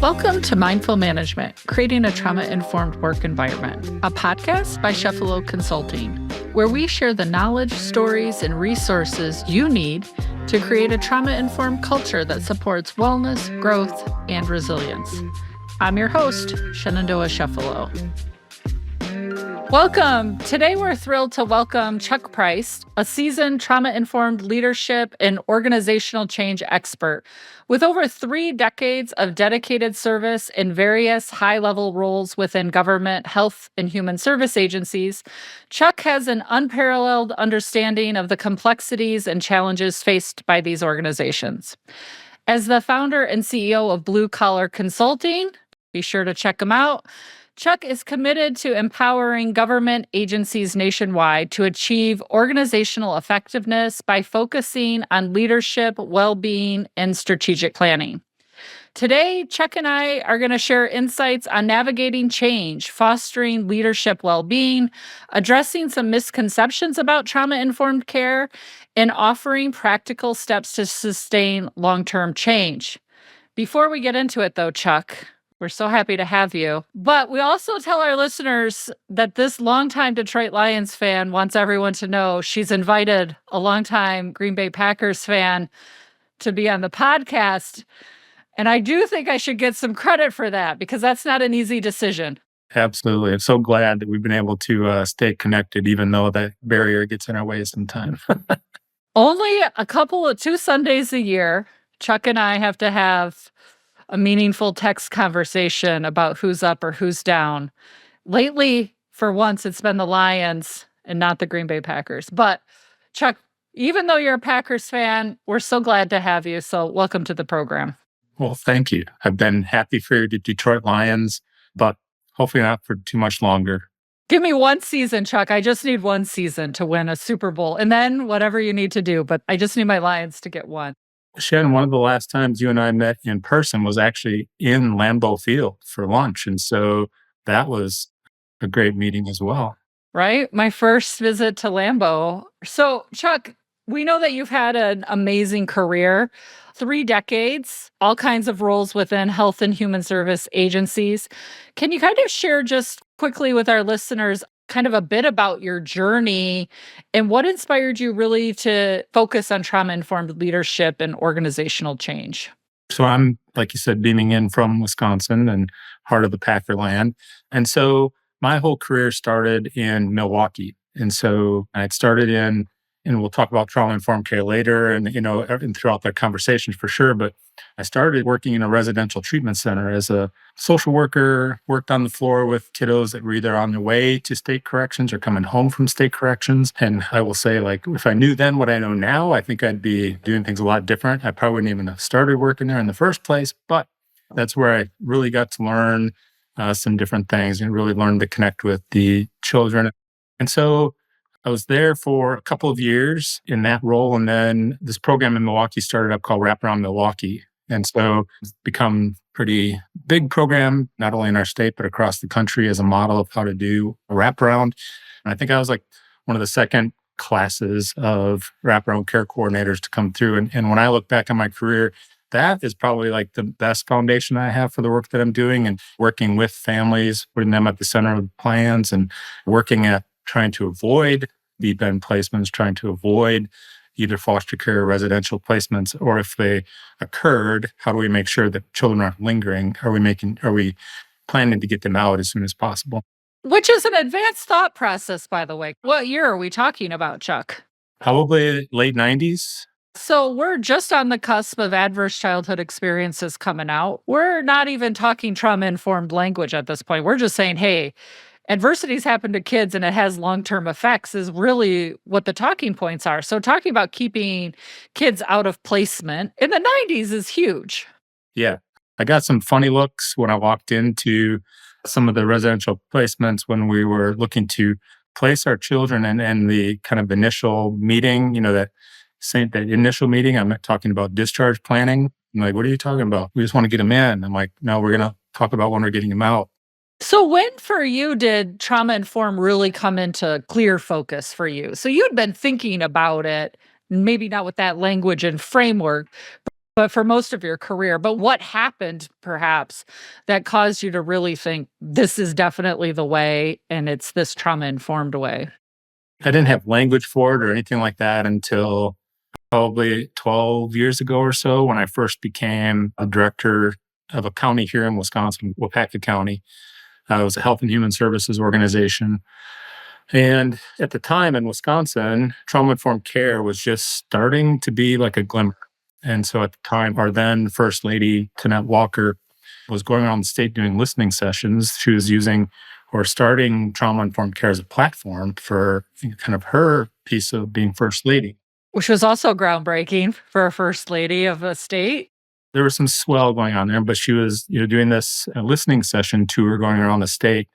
Welcome to Mindful Management, Creating a Trauma-Informed Work Environment, a podcast by Chefalo Consulting, where we share the knowledge, stories, and resources you need to create a trauma-informed culture that supports wellness, growth, and resilience. I'm your host, Shenandoah Chefalo. Welcome. Today, we're thrilled to welcome Chuck Price, a seasoned trauma-informed leadership and organizational change expert. With over 3 decades of dedicated service in various high-level roles within government, health, and human service agencies, Chuck has an unparalleled understanding of the complexities and challenges faced by these organizations. As the founder and CEO of Blue Collar Consulting, be sure to check him out. Chuck is committed to empowering government agencies nationwide to achieve organizational effectiveness by focusing on leadership, well-being, and strategic planning. Today, Chuck and I are going to share insights on navigating change, fostering leadership well-being, addressing some misconceptions about trauma-informed care, and offering practical steps to sustain long-term change. Before we get into it, though, Chuck, we're so happy to have you. But we also tell our listeners that this longtime Detroit Lions fan wants everyone to know she's invited a longtime Green Bay Packers fan to be on the podcast. And I do think I should get some credit for that because that's not an easy decision. Absolutely. I'm so glad that we've been able to stay connected, even though that barrier gets in our way sometimes. Only 2 Sundays a year, Chuck and I have to have a meaningful text conversation about who's up or who's down. Lately, for once, it's been the Lions and not the Green Bay Packers. But Chuck, even though you're a Packers fan, we're so glad to have you. So welcome to the program. Well, thank you. I've been happy for the Detroit Lions, but hopefully not for too much longer. Give me one season, Chuck. I just need one season to win a Super Bowl. And then whatever you need to do. But I just need my Lions to get one. Shen, one of the last times you and I met in person was actually in Lambeau Field for lunch. And so that was a great meeting as well. Right? My first visit to Lambeau. So, Chuck, we know that you've had an amazing career, 3 decades, all kinds of roles within health and human service agencies. Can you kind of share just quickly with our listeners kind of a bit about your journey and what inspired you really to focus on trauma-informed leadership and organizational change? So I'm, like you said, beaming in from Wisconsin and heart of the Packerland. And so my whole career started in Milwaukee. And so I'd started in, and we'll talk about trauma-informed care later and, and throughout the conversations for sure. But I started working in a residential treatment center as a social worker, worked on the floor with kiddos that were either on their way to state corrections or coming home from state corrections. And I will say, if I knew then what I know now, I think I'd be doing things a lot different. I probably wouldn't even have started working there in the first place. But that's where I really got to learn some different things and really learned to connect with the children. And so I was there for a couple of years in that role. And then this program in Milwaukee started up called Wraparound Milwaukee. And so it's become a pretty big program, not only in our state, but across the country as a model of how to do a wraparound. And I think I was one of the second classes of wraparound care coordinators to come through. And when I look back on my career, that is probably the best foundation I have for the work that I'm doing and working with families, putting them at the center of the plans and working at trying to avoid BPEN placements, trying to avoid either foster care or residential placements, or if they occurred, how do we make sure that children aren't lingering? Are we planning to get them out as soon as possible? Which is an advanced thought process, by the way. What year are we talking about, Chuck? Probably late 90s. So we're just on the cusp of adverse childhood experiences coming out. We're not even talking trauma-informed language at this point. We're just saying, hey, adversities happen to kids and it has long-term effects is really what the talking points are. So talking about keeping kids out of placement in the 90s is huge. Yeah. I got some funny looks when I walked into some of the residential placements when we were looking to place our children and the kind of initial meeting, that initial meeting, I'm talking about discharge planning. I'm like, what are you talking about? We just want to get them in. I'm like, no, we're going to talk about when we're getting them out. So when for you did trauma-informed really come into clear focus for you? So you'd been thinking about it maybe not with that language and framework, but for most of your career. But what happened perhaps that caused you to really think this is definitely the way and it's this trauma informed way? I didn't have language for it or anything like that until probably 12 years ago or so when I first became a director of a county here in Wisconsin, Wapaka County. It was a health and human services organization. And at the time in Wisconsin, trauma informed care was just starting to be like a glimmer. And so at the time, our then First Lady, Tanette Walker, was going around the state doing listening sessions. She was using or starting trauma informed care as a platform for kind of her piece of being First Lady. Which was also groundbreaking for a first lady of a state. There was some swell going on there, but she was, doing this listening session tour going around the state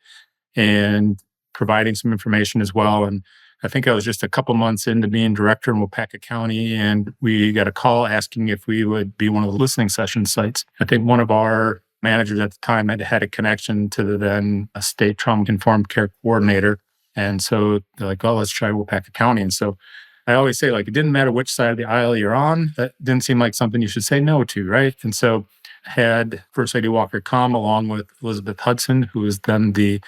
and providing some information as well. And I think I was just a couple months into being director in Wapaka County, and we got a call asking if we would be one of the listening session sites. I think one of our managers at the time had a connection to the then state trauma informed care coordinator. And so they're like, oh, let's try Wapaka County. And so I always say, like, it didn't matter which side of the aisle you're on. That didn't seem like something you should say no to, right? And so I had First Lady Walker come along with Elizabeth Hudson, who was then the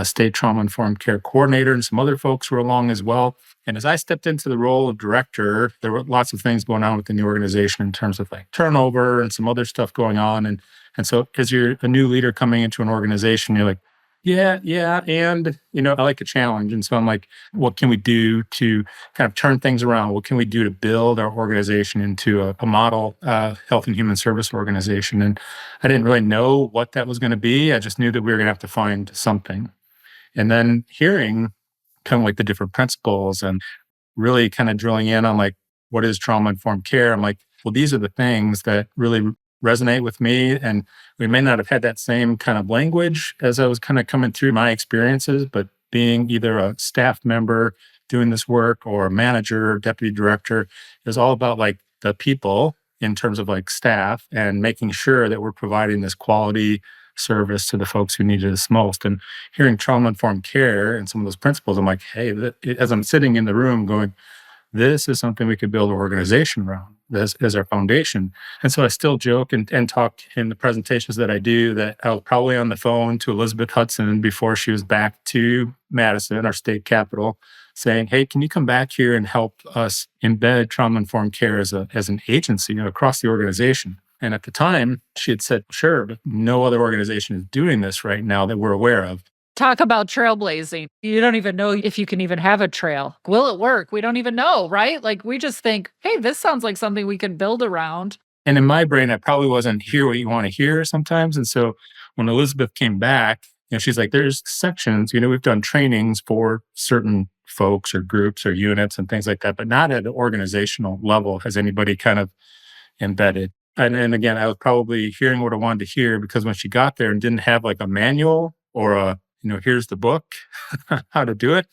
state trauma-informed care coordinator, and some other folks were along as well. And as I stepped into the role of director, there were lots of things going on within the organization in terms of like turnover and some other stuff going on. And so as you're a new leader coming into an organization, you're like, yeah. And, I like a challenge. And so I'm like, what can we do to kind of turn things around? What can we do to build our organization into a model health and human service organization? And I didn't really know what that was going to be. I just knew that we were going to have to find something. And then hearing kind of like the different principles and really kind of drilling in on like, what is trauma informed care? I'm like, well, these are the things that really resonate with me. And we may not have had that same kind of language as I was kind of coming through my experiences, but being either a staff member doing this work or a manager, deputy director, is all about like the people in terms of like staff and making sure that we're providing this quality service to the folks who need it most. And hearing trauma-informed care and some of those principles, I'm like, hey, as I'm sitting in the room going, this is something we could build an organization around as our foundation. And so I still joke and talk in the presentations that I do that I was probably on the phone to Elizabeth Hudson before she was back to Madison, our state capital, saying, hey, can you come back here and help us embed trauma-informed care as an agency across the organization? And at the time, she had said, sure, but no other organization is doing this right now that we're aware of. Talk about trailblazing. You don't even know if you can even have a trail. Will it work? We don't even know, right? Like we just think, hey, this sounds like something we can build around. And in my brain, I probably wasn't hear what you want to hear sometimes. And so when Elizabeth came back, she's like, there's sections, we've done trainings for certain folks or groups or units and things like that, but not at an organizational level has anybody kind of embedded. And again, I was probably hearing what I wanted to hear because when she got there and didn't have like a manual or here's the book, how to do it.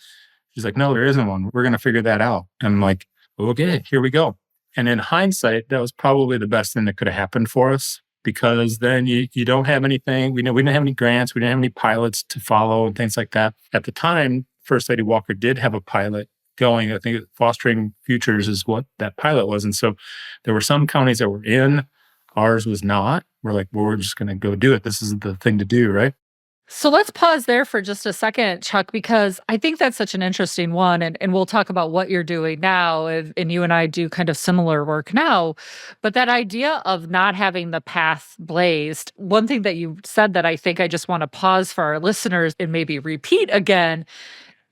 She's like, no, there isn't one. We're going to figure that out. And I'm like, okay, here we go. And in hindsight, that was probably the best thing that could have happened for us because then you don't have anything. We didn't have any grants. We didn't have any pilots to follow and things like that. At the time, First Lady Walker did have a pilot going. I think Fostering Futures is what that pilot was. And so there were some counties that were in, ours was not. We're like, well, we're just going to go do it. This is the thing to do, right? So let's pause there for just a second, Chuck, because I think that's such an interesting one. And we'll talk about what you're doing now. And you and I do kind of similar work now. But that idea of not having the path blazed, one thing that you said that I think I just want to pause for our listeners and maybe repeat again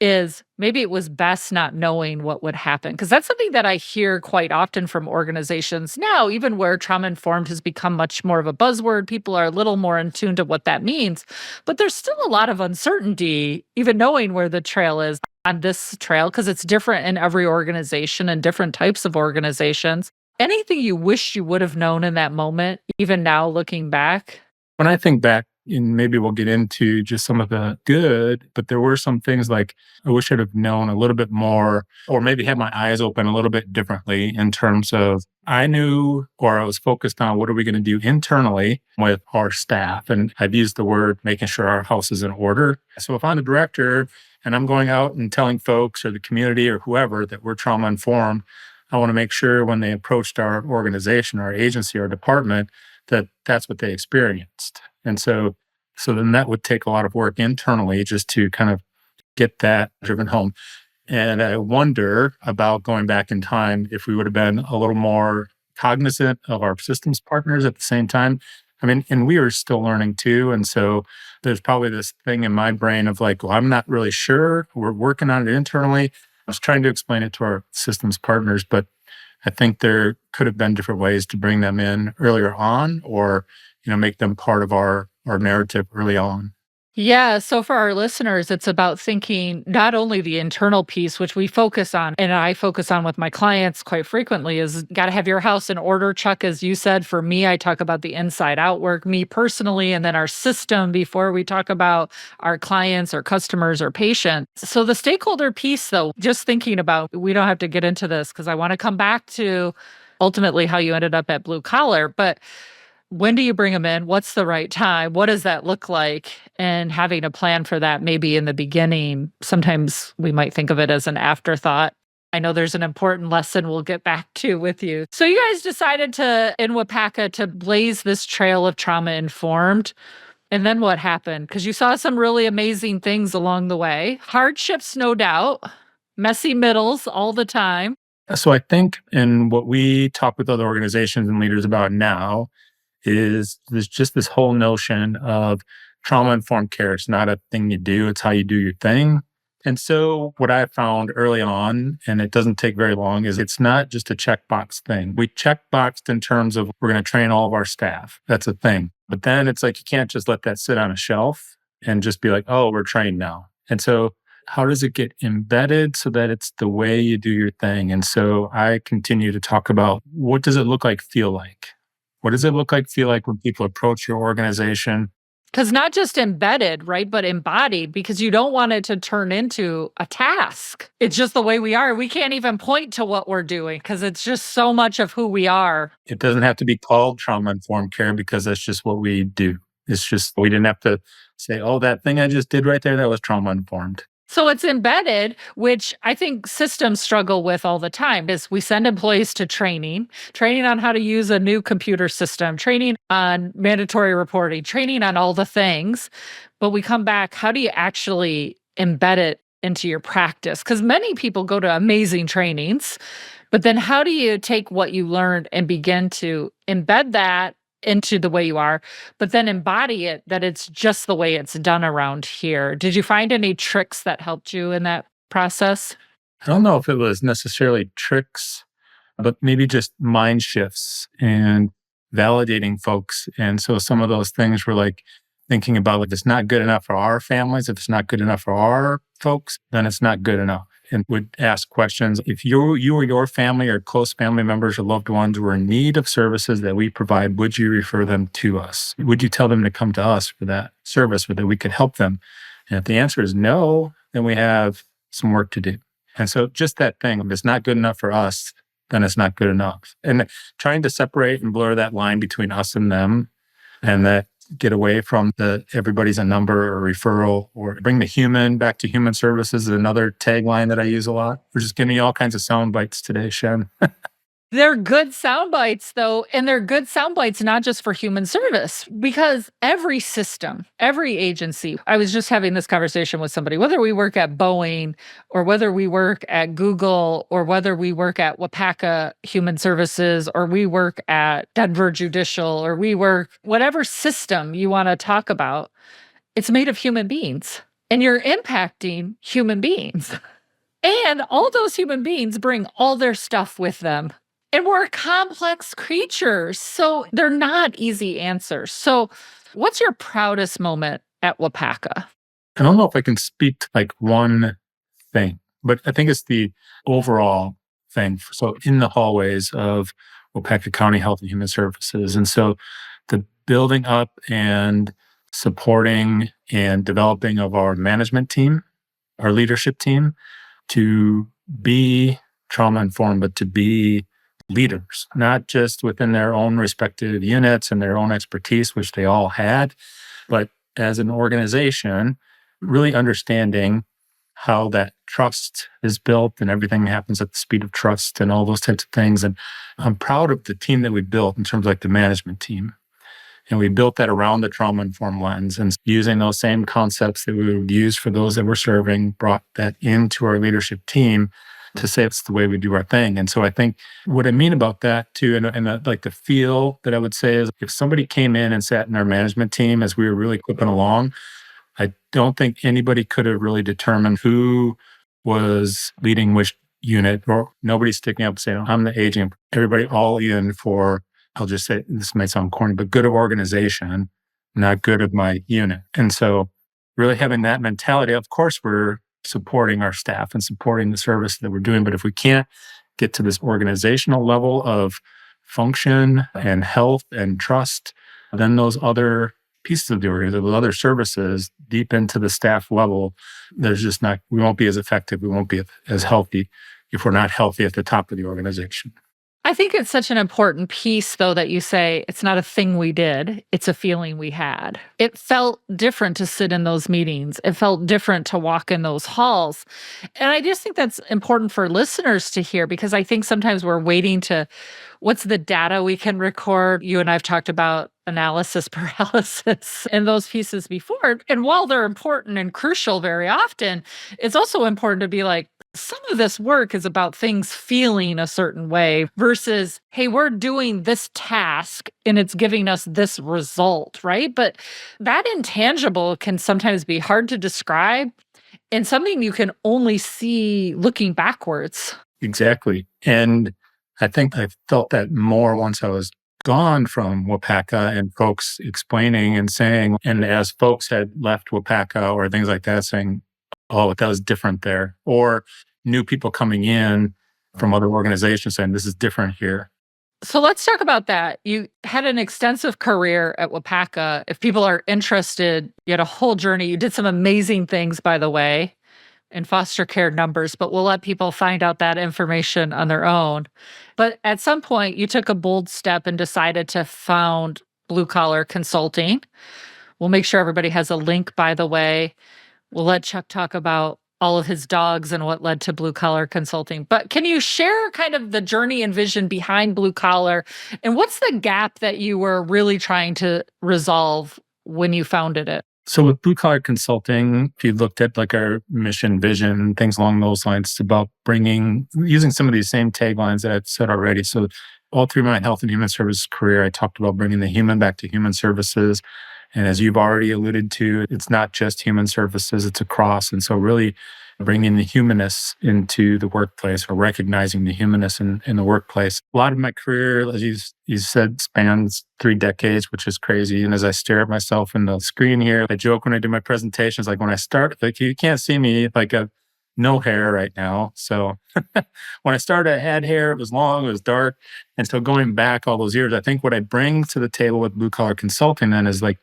is maybe it was best not knowing what would happen. Because that's something that I hear quite often from organizations now, even where trauma informed has become much more of a buzzword. People are a little more in tune to what that means. But there's still a lot of uncertainty, even knowing where the trail is on this trail, because it's different in every organization and different types of organizations. Anything you wish you would have known in that moment, even now looking back? When I think back, and maybe we'll get into just some of the good, but there were some things like I wish I'd have known a little bit more, or maybe had my eyes open a little bit differently in terms of I knew or I was focused on what are we going to do internally with our staff. And I've used the word making sure our house is in order. So if I'm the director and I'm going out and telling folks or the community or whoever that we're trauma informed, I want to make sure when they approached our organization, our agency, our department, that that's what they experienced. And so then that would take a lot of work internally just to kind of get that driven home. And I wonder about going back in time if we would have been a little more cognizant of our systems partners at the same time. I mean, and we are still learning too. And so there's probably this thing in my brain of like, well, I'm not really sure. We're working on it internally. I was trying to explain it to our systems partners, but I think there could have been different ways to bring them in earlier on or, make them part of our narrative early on. Yeah. So for our listeners, it's about thinking not only the internal piece, which we focus on, and I focus on with my clients quite frequently, is got to have your house in order, Chuck, as you said. For me, I talk about the inside out work, me personally, and then our system before we talk about our clients or customers or patients. So the stakeholder piece, though, just thinking about, we don't have to get into this because I want to come back to ultimately how you ended up at Blue Collar. But when do you bring them in? What's the right time? What does that look like? And having a plan for that maybe in the beginning. Sometimes we might think of it as an afterthought. I know there's an important lesson we'll get back to with you. So you guys decided in Wapaka to blaze this trail of trauma informed. And then what happened? Because you saw some really amazing things along the way. Hardships, no doubt. Messy middles all the time. So I think in what we talk with other organizations and leaders about now is there's just this whole notion of trauma informed care. It's not a thing you do, it's how you do your thing. And so, what I found early on, and it doesn't take very long, is it's not just a checkbox thing. We checkboxed in terms of we're going to train all of our staff. That's a thing. But then it's like you can't just let that sit on a shelf and just be like, oh, we're trained now. And so, how does it get embedded so that it's the way you do your thing? And so, I continue to talk about what does it look like, feel like? What does it look like, feel like when people approach your organization? Because not just embedded, right, but embodied, because you don't want it to turn into a task. It's just the way we are. We can't even point to what we're doing because it's just so much of who we are. It doesn't have to be called trauma informed care because that's just what we do. It's just, we didn't have to say, oh, that thing I just did right there, that was trauma informed. So it's embedded, which I think systems struggle with all the time, is we send employees to training on how to use a new computer system, training on mandatory reporting, training on all the things. But we come back, how do you actually embed it into your practice? Because many people go to amazing trainings, but then how do you take what you learned and begin to embed that into the way you are, but then embody it that it's just the way it's done around here? Did you find any tricks that helped you in that process? I don't know if it was necessarily tricks, but maybe just mind shifts and validating folks. And so some of those things were like thinking about like, it's not good enough for our families. If it's not good enough for our folks, then it's not good enough. And would ask questions. If you or your family or close family members or loved ones were in need of services that we provide, would you refer them to us? Would you tell them to come to us for that service, or that we could help them? And if the answer is no, then we have some work to do. And so just that thing, if it's not good enough for us, then it's not good enough. And trying to separate and blur that line between us and them, and that get away from the everybody's a number or referral, or bring the human back to human services is another tagline that I use a lot. We're just giving you all kinds of sound bites today, Shen. They're good sound bites, though, and they're good sound bites not just for human service, because every system, every agency, I was just having this conversation with somebody, whether we work at Boeing or whether we work at Google or whether we work at Wapaka Human Services or we work at Denver Judicial or we work, whatever system you want to talk about, it's made of human beings and you're impacting human beings. And all those human beings bring all their stuff with them. And we're complex creatures, so they're not easy answers. So, what's your proudest moment at Wapaka? I don't know if I can speak to like one thing, but I think it's the overall thing. So in the hallways of Wapaka County Health and Human Services. And so the building up and supporting and developing of our management team, our leadership team, to be trauma informed, but to be leaders, not just within their own respective units and their own expertise, which they all had, but as an organization, really understanding how that trust is built and everything happens at the speed of trust and all those types of things. And I'm proud of the team that we built in terms of like the management team. And we built that around the trauma informed lens and using those same concepts that we would use for those that we're serving, brought that into our leadership team to say it's the way we do our thing. And so I think what I mean about that too, and like the feel that I would say is if somebody came in and sat in our management team as we were really clipping along, I don't think anybody could have really determined who was leading which unit, or nobody sticking up and saying, I'm the agent. Everybody all in for, I'll just say, this may sound corny, but good of organization, not good of my unit. And so really having that mentality, of course, we're supporting our staff and supporting the service that we're doing. But if we can't get to this organizational level of function and health and trust, then those other pieces of the organization, those other services deep into the staff level, there's just not, we won't be as effective. We won't be as healthy if we're not healthy at the top of the organization. I think it's such an important piece, though, that you say it's not a thing we did, it's a feeling we had. It felt different to sit in those meetings. It felt different to walk in those halls. And I just think that's important for listeners to hear because I think sometimes we're waiting to what's the data we can record. You and I've talked about analysis paralysis and those pieces before. And while they're important and crucial very often, it's also important to be like, some of this work is about things feeling a certain way versus, hey, we're doing this task and it's giving us this result, right? But that intangible can sometimes be hard to describe and something you can only see looking backwards. Exactly. And I think I felt that more once I was gone from WPACA and folks explaining and saying, and as folks had left WPACA or things like that, saying, oh, that was different there. Or new people coming in from other organizations saying, this is different here. So let's talk about that. You had an extensive career at WPACA. If people are interested, you had a whole journey. You did some amazing things, by the way, in foster care numbers, but we'll let people find out that information on their own. But at some point, you took a bold step and decided to found Blue Collar Consulting. We'll make sure everybody has a link, by the way. We'll let Chuck talk about all of his dogs and what led to Blue Collar Consulting. But can you share kind of the journey and vision behind Blue Collar? And what's the gap that you were really trying to resolve when you founded it? So with Blue Collar Consulting, if you looked at like our mission, vision, things along those lines, it's about using some of these same taglines that I've said already. So all through my health and human services career, I talked about bringing the human back to human services. And as you've already alluded to, it's not just human services, it's across. And so really bringing the humanness into the workplace or recognizing the humanness in the workplace. A lot of my career, as you said, spans 3 decades, which is crazy. And as I stare at myself in the screen here, I joke when I do my presentations, like when I start, like you can't see me, like no hair right now. So when I started, I had hair, it was long, it was dark. And so going back all those years, I think what I bring to the table with Blue Collar Consulting then is like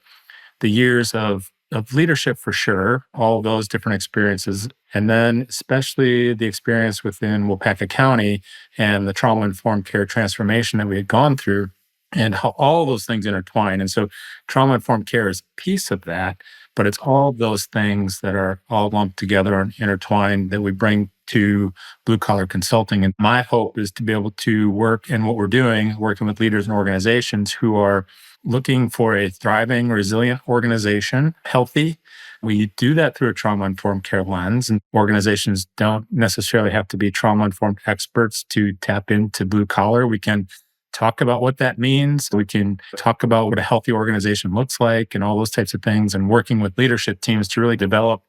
the years of leadership for sure, all of those different experiences. And then especially the experience within Waupaca County and the trauma-informed care transformation that we had gone through and how all those things intertwine. And so trauma-informed care is a piece of that, but it's all of those things that are all lumped together and intertwined that we bring to Blue Collar Consulting. And my hope is to be able to work in what we're doing, working with leaders and organizations who are looking for a thriving, resilient organization, healthy. We do that through a trauma-informed care lens, and organizations don't necessarily have to be trauma-informed experts to tap into Blue Collar. We can talk about what that means. We can talk about what a healthy organization looks like and all those types of things, and working with leadership teams to really develop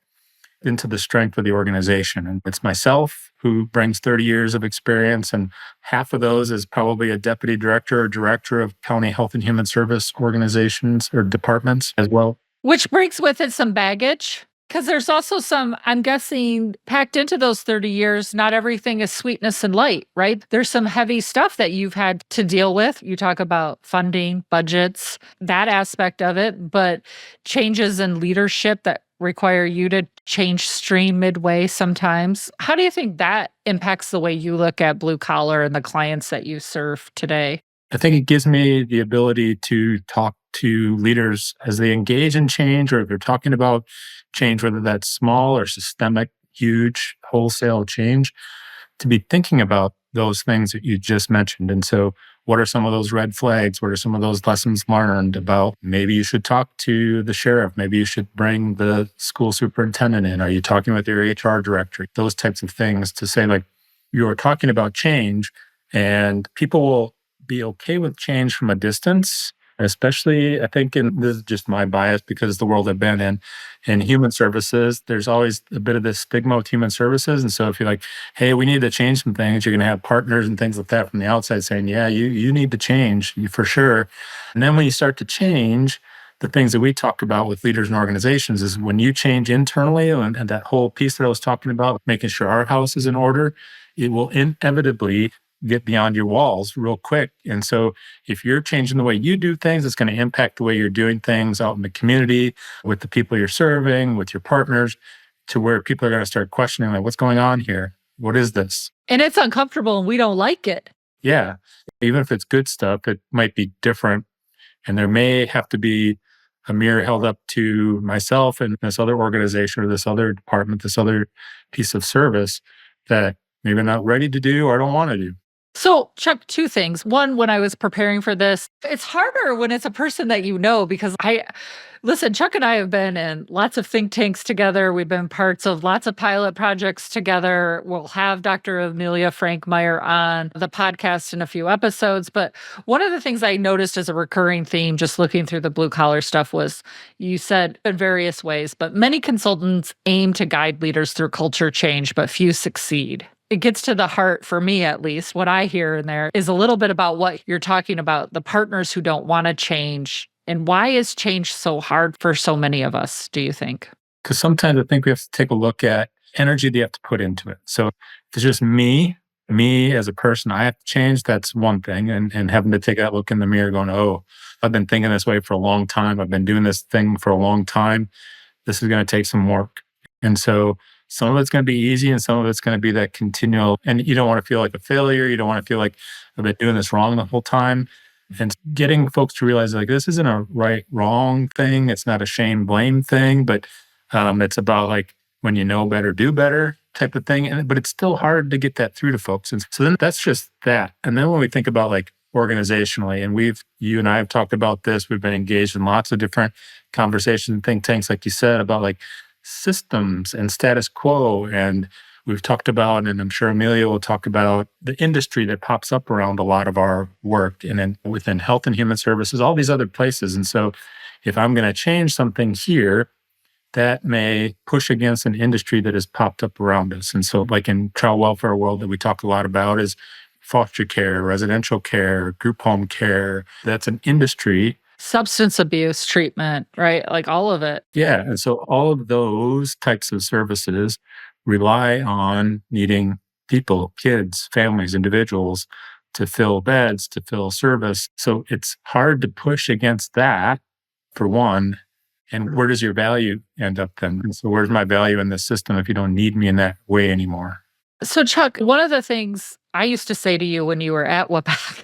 into the strength of the organization. And it's myself who brings 30 years of experience, and half of those is probably a deputy director or director of county health and human service organizations or departments as well. Which brings with it some baggage. Because there's also some, I'm guessing, packed into those 30 years, not everything is sweetness and light, right? There's some heavy stuff that you've had to deal with. You talk about funding, budgets, that aspect of it, but changes in leadership that require you to change stream midway sometimes. How do you think that impacts the way you look at Blue Collar and the clients that you serve today? I think it gives me the ability to talk to leaders as they engage in change, or if they're talking about change, whether that's small or systemic huge wholesale change, to be thinking about those things that you just mentioned. And so, what are some of those red flags? What are some of those lessons learned about maybe you should talk to the sheriff? Maybe you should bring the school superintendent in. Are you talking with your HR director? Those types of things to say, like, you're talking about change, and people will be okay with change from a distance. Especially, I think, and this is just my bias because the world I've been in human services, there's always a bit of this stigma with human services. And so if you're like, hey, we need to change some things, you're going to have partners and things like that from the outside saying, yeah, you need to change for sure. And then when you start to change, the things that we talk about with leaders and organizations is when you change internally, and that whole piece that I was talking about, making sure our house is in order, it will inevitably get beyond your walls real quick. And so if you're changing the way you do things, it's going to impact the way you're doing things out in the community, with the people you're serving, with your partners, to where people are going to start questioning, like, what's going on here? What is this? And it's uncomfortable and we don't like it. Yeah. Even if it's good stuff, it might be different. And there may have to be a mirror held up to myself and this other organization or this other department, this other piece of service that maybe I'm not ready to do or I don't want to do. So, Chuck, two things. One, when I was preparing for this, it's harder when it's a person that you know because listen, Chuck and I have been in lots of think tanks together. We've been parts of lots of pilot projects together. We'll have Dr. Amelia Frankmeyer on the podcast in a few episodes. But one of the things I noticed as a recurring theme, just looking through the blue collar stuff, was you said in various ways, but many consultants aim to guide leaders through culture change, but few succeed. It gets to the heart, for me at least, what I hear in there is a little bit about what you're talking about, the partners who don't want to change. And why is change so hard for so many of us, do you think? Because sometimes I think we have to take a look at energy that you have to put into it. So if it's just me as a person, I have to change, that's one thing. And having to take that look in the mirror going, oh, I've been thinking this way for a long time. I've been doing this thing for a long time. This is going to take some work. And so some of it's going to be easy and some of it's going to be that continual. And you don't want to feel like a failure. You don't want to feel like I've been doing this wrong the whole time. And getting folks to realize, like, this isn't a right, wrong thing. It's not a shame, blame thing, but it's about, like, when you know better, do better type of thing. But it's still hard to get that through to folks. And so then that's just that. And then when we think about, like, organizationally, and you and I have talked about this, we've been engaged in lots of different conversations and think tanks, like you said, about, like, systems and status quo. And we've talked about, and I'm sure Amelia will talk about, the industry that pops up around a lot of our work, and then within health and human services, all these other places. And so if I'm going to change something here, that may push against an industry that has popped up around us. And so, like, in child welfare world that we talk a lot about is foster care, residential care, group home care. That's an industry. Substance abuse treatment, right? Like all of it. Yeah. And so all of those types of services rely on needing people, kids, families, individuals to fill beds, to fill service. So it's hard to push against that, for one. And where does your value end up then? And so where's my value in this system if you don't need me in that way anymore? So, Chuck, one of the things I used to say to you when you were at WPAC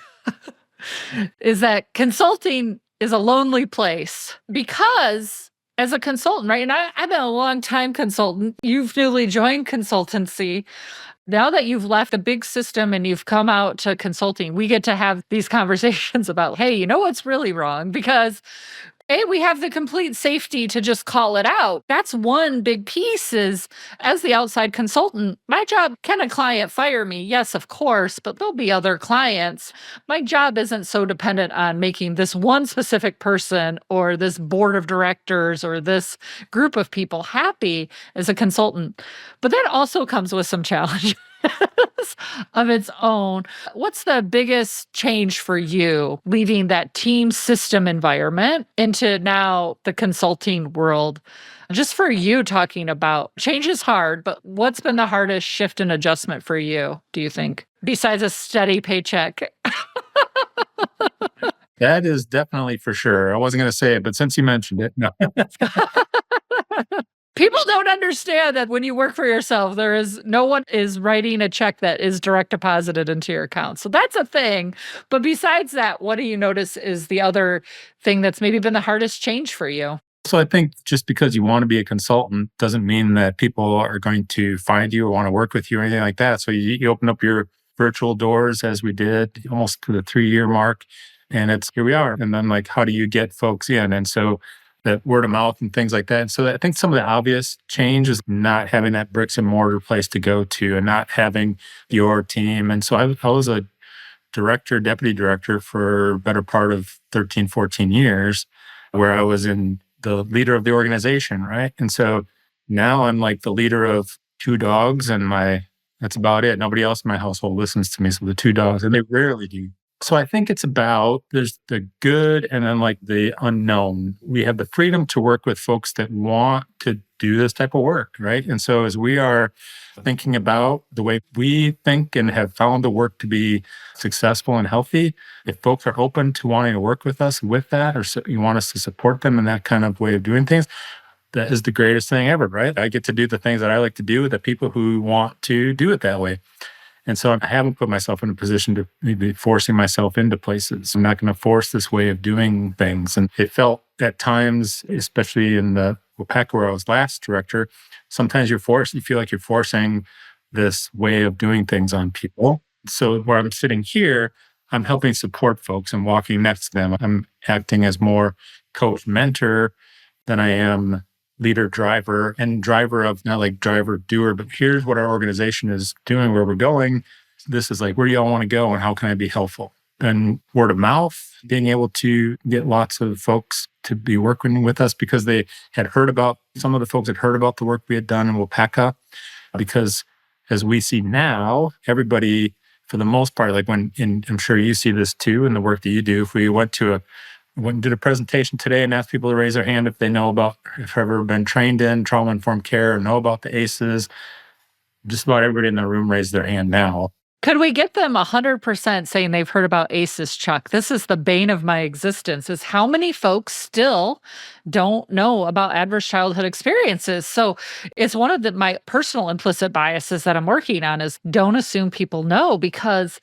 is that consulting is a lonely place because as a consultant, right? And I've been a long time consultant. You've newly joined consultancy. Now that you've left a big system and you've come out to consulting, we get to have these conversations about, hey, you know what's really wrong? Because we have the complete safety to just call it out. That's one big piece is, as the outside consultant, my job, can a client fire me? Yes, of course, but there'll be other clients. My job isn't so dependent on making this one specific person or this board of directors or this group of people happy as a consultant. But that also comes with some challenges of its own. What's the biggest change for you leaving that team system environment into now the consulting world? Just for you, talking about change is hard, but what's been the hardest shift and adjustment for you, do you think, besides a steady paycheck? That is definitely for sure. I wasn't going to say it, but since you mentioned it, no. People don't understand that when you work for yourself, no one is writing a check that is direct deposited into your account. So that's a thing. But besides that, what do you notice is the other thing that's maybe been the hardest change for you? So I think just because you want to be a consultant doesn't mean that people are going to find you or want to work with you or anything like that. So you open up your virtual doors as we did almost to the 3 year mark. And it's here we are. And then like, how do you get folks in? And so that word of mouth and things like that. And so I think some of the obvious change is not having that bricks and mortar place to go to and not having your team. And so I was a director, deputy director for better part of 13, 14 years, where I was in the leader of the organization, right? And so now I'm like the leader of two dogs and that's about it. Nobody else in my household listens to me. So the two dogs, and they rarely do. So I think it's about there's the good and then like the unknown. We have the freedom to work with folks that want to do this type of work, right? And so as we are thinking about the way we think and have found the work to be successful and healthy, if folks are open to wanting to work with us with that, or you want us to support them in that kind of way of doing things, that is the greatest thing ever, right? I get to do the things that I like to do with the people who want to do it that way. And so I haven't put myself in a position to be forcing myself into places. I'm not going to force this way of doing things. And it felt at times, especially in the WPAC where I was last director, sometimes you feel like you're forcing this way of doing things on people. So where I'm sitting here, I'm helping support folks and walking next to them. I'm acting as more coach mentor than I am leader, driver, and driver of not like driver, doer, but here's what our organization is doing, where we're going. This is like, where do y'all want to go and how can I be helpful? And word of mouth, being able to get lots of folks to be working with us because some of the folks had heard about the work we had done in Wapaka. Because as we see now, everybody, for the most part, and I'm sure you see this too in the work that you do, if we went and did a presentation today and asked people to raise their hand if if ever been trained in trauma-informed care or know about the ACEs. Just about everybody in the room raised their hand now. Could we get them 100% saying they've heard about ACEs, Chuck? This is the bane of my existence, is how many folks still don't know about adverse childhood experiences. So it's one of my personal implicit biases that I'm working on is don't assume people know, because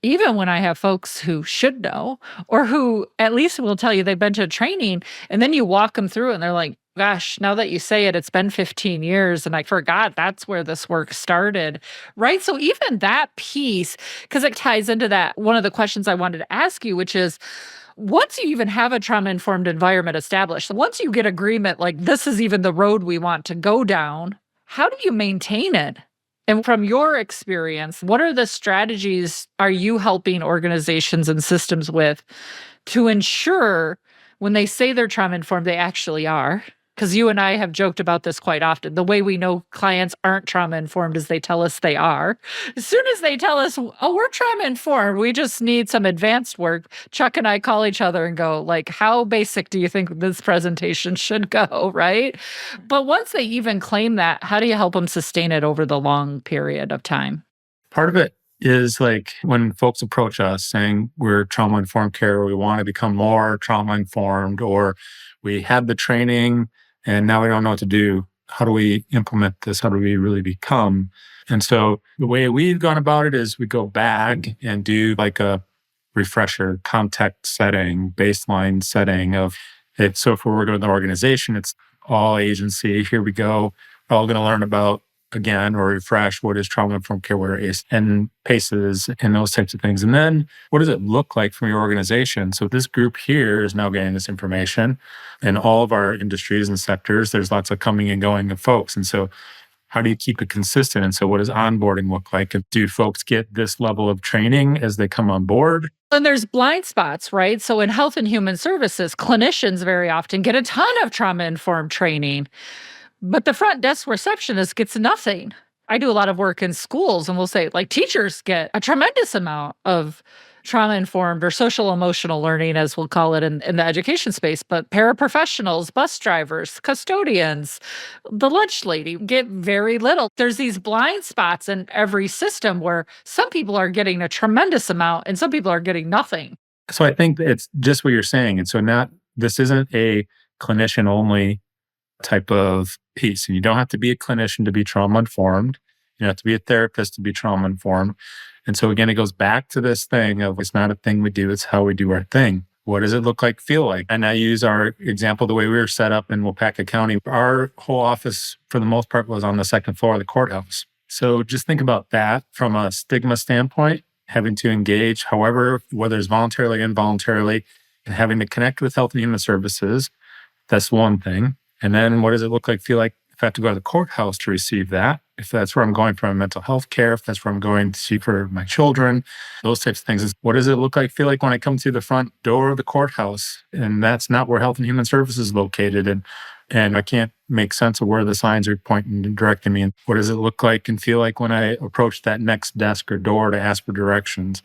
even when I have folks who should know or who at least will tell you they've been to training, and then you walk them through it and they're like, gosh, now that you say it, it's been 15 years and I forgot that's where this work started, right? So even that piece, because it ties into that, one of the questions I wanted to ask you, which is, once you even have a trauma-informed environment established, once you get agreement, like this is even the road we want to go down, how do you maintain it? And from your experience, what are the strategies are you helping organizations and systems with to ensure when they say they're trauma informed, they actually are? Because you and I have joked about this quite often. The way we know clients aren't trauma informed is they tell us they are. As soon as they tell us, oh, we're trauma informed, we just need some advanced work. Chuck and I call each other and go, like, how basic do you think this presentation should go, right? But once they even claim that, how do you help them sustain it over the long period of time? Part of it is like when folks approach us saying we're trauma informed care, or we want to become more trauma informed, or we have the training and now we don't know what to do. How do we implement this? How do we really become? And so the way we've gone about it is we go back and do like a refresher, context setting, baseline setting of it. So if we're working with an organization, it's all agency. Here we go. We're all going to learn about again or refresh what is trauma-informed care, what are ACE and PACEs and those types of things. And then what does it look like from your organization? So this group here is now getting this information in all of our industries and sectors. There's lots of coming and going of folks. And so how do you keep it consistent? And so what does onboarding look like? Do folks get this level of training as they come on board? And there's blind spots, right? So in health and human services, clinicians very often get a ton of trauma-informed training, but the front desk receptionist gets nothing. I do a lot of work in schools and we'll say like teachers get a tremendous amount of trauma-informed or social emotional learning, as we'll call it in the education space, but paraprofessionals, bus drivers, custodians, the lunch lady get very little. There's these blind spots in every system where some people are getting a tremendous amount and some people are getting nothing. So I think it's just what you're saying. And so this isn't a clinician only type of piece. And you don't have to be a clinician to be trauma informed. You don't have to be a therapist to be trauma informed. And so again, it goes back to this thing of it's not a thing we do, it's how we do our thing. What does it look like, feel like? And I use our example, the way we were set up in Wapaka County. Our whole office, for the most part, was on the second floor of the courthouse. So just think about that from a stigma standpoint, having to engage, however, whether it's voluntarily or involuntarily, and having to connect with Health and Human Services. That's one thing. And then what does it look like, feel like if I have to go to the courthouse to receive that? If that's where I'm going for my mental health care, if that's where I'm going to see for my children, those types of things. What does it look like, feel like when I come through the front door of the courthouse and that's not where Health and Human Services is located and I can't make sense of where the signs are pointing and directing me? And what does it look like and feel like when I approach that next desk or door to ask for directions?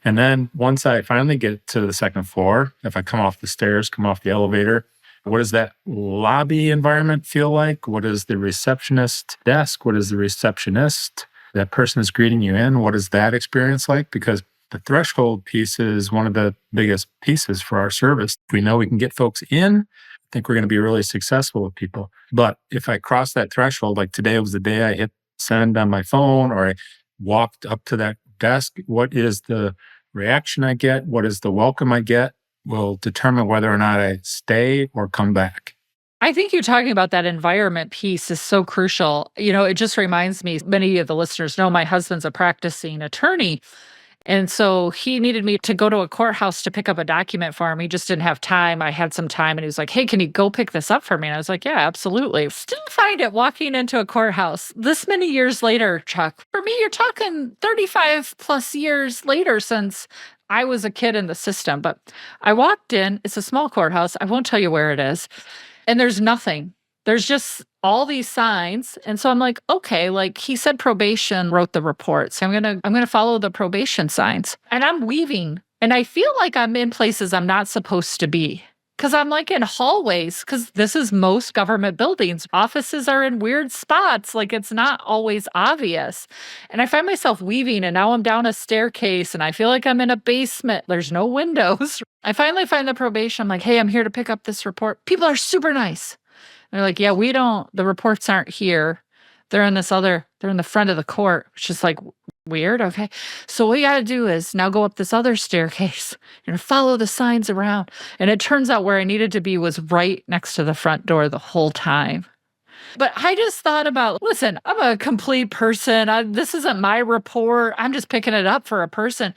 And then once I finally get to the second floor, if I come off the stairs, come off the elevator, what does that lobby environment feel like? What is the receptionist desk? What is the receptionist, that person is greeting you in? What is that experience like? Because the threshold piece is one of the biggest pieces for our service. If we know we can get folks in, I think we're going to be really successful with people. But if I cross that threshold, like today was the day I hit send on my phone or I walked up to that desk, what is the reaction I get? What is the welcome I get? Will determine whether or not I stay or come back. I think you talking about that environment piece is so crucial. It just reminds me, many of the listeners know my husband's a practicing attorney. And so he needed me to go to a courthouse to pick up a document for him. He just didn't have time. I had some time and he was like, hey, can you go pick this up for me? And I was like, yeah, absolutely. Still find it walking into a courthouse this many years later, Chuck. For me, you're talking 35 plus years later since I was a kid in the system. But I walked in, it's a small courthouse. I won't tell you where it is. And there's nothing. There's just all these signs. And so I'm like, okay, like he said probation wrote the report. So I'm gonna follow the probation signs. And I'm weaving. And I feel like I'm in places I'm not supposed to be. Cause I'm like in hallways, because this is most government buildings. Offices are in weird spots. Like it's not always obvious. And I find myself weaving and now I'm down a staircase and I feel like I'm in a basement. There's no windows. I finally find the probation. I'm like, hey, I'm here to pick up this report. People are super nice. They're like, yeah, the reports aren't here. They're in the front of the court. It's just like weird. Okay. So what you got to do is now go up this other staircase. You're going to follow the signs around. And it turns out where I needed to be was right next to the front door the whole time. But I just thought about, listen, I'm a complete person. This isn't my report. I'm just picking it up for a person.